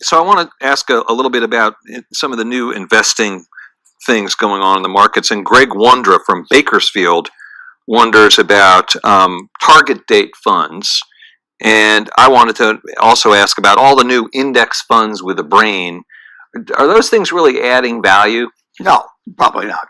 So I want to ask a little bit about some of the new investing things going on in the markets. And Greg Wondra from Bakersfield wonders about target date funds. And I wanted to also ask about all the new index funds with a brain. Are those things really adding value? No, probably not.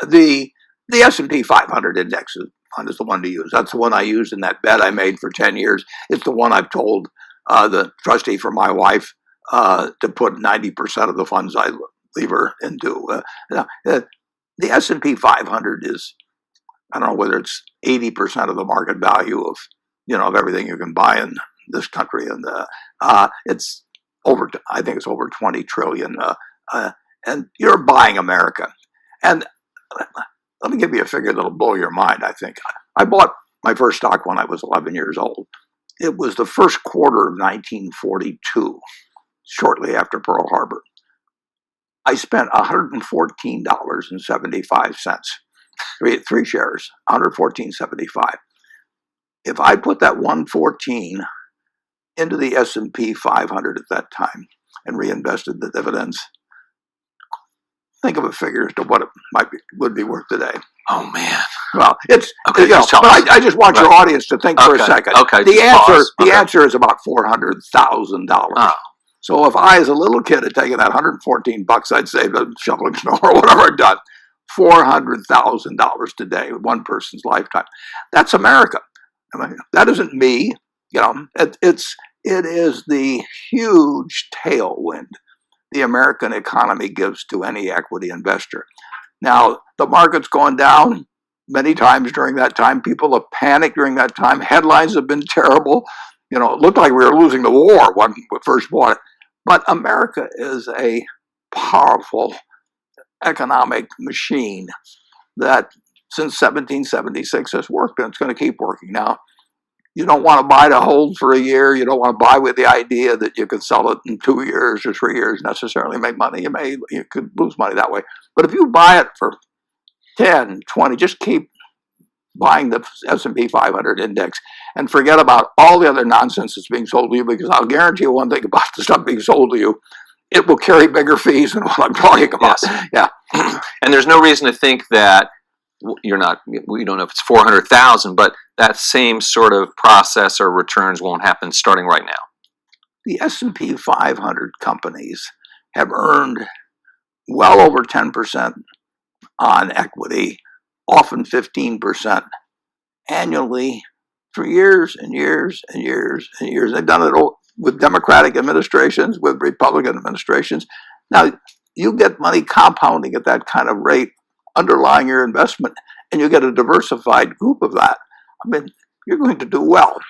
The S&P 500 index fund is the one to use. That's the one I used in that bet I made for 10 years. It's the one I've told the trustee for my wife to put 90% of the funds I leave her into. The S&P 500 is, I don't know whether it's 80% of the market value of everything you can buy in this country, and it's over. I think it's over 20 trillion. And you're buying America. And let me give you a figure that'll blow your mind. I think I bought my first stock when I was 11 years old. It was the first quarter of 1942, shortly after Pearl Harbor. I spent $114.75. Three shares, $114.75. If I put that 114 into the S&P 500 at that time and reinvested the dividends, think of a figure as to what it would be worth today. Oh man! Well, it's okay. But I just want your audience to think for a second. Okay. The answer is about $400,000. So if I, as a little kid, had taken that 114 bucks I'd saved on shoveling snow or whatever I'd done, $400,000 today, one person's lifetime. That's America. I mean, that isn't me. It is the huge tailwind the American economy gives to any equity investor. Now, the market's gone down many times during that time. People have panicked during that time. Headlines have been terrible. It looked like we were losing the war when we first bought it. But America is a powerful economic machine that since 1776 has worked, and it's going to keep working. Now, you don't want to buy to hold for a year. You don't want to buy with the idea that you could sell it in 2 years or 3 years, necessarily make money. You could lose money that way. But if you buy it for 10, 20, just keep buying the S&P 500 index and forget about all the other nonsense that's being sold to you, because I'll guarantee you one thing about the stuff being sold to you: it will carry bigger fees than what I'm talking about. Yes. Yeah. And there's no reason to think that we don't know if it's 400,000, but that same sort of process or returns won't happen starting right now. The S&P 500 companies have earned well over 10% on equity, often 15% annually for years and years and years and years. They've done it with Democratic administrations, with Republican administrations. Now, you get money compounding at that kind of rate underlying your investment, and you get a diversified group of that. I mean, you're going to do well.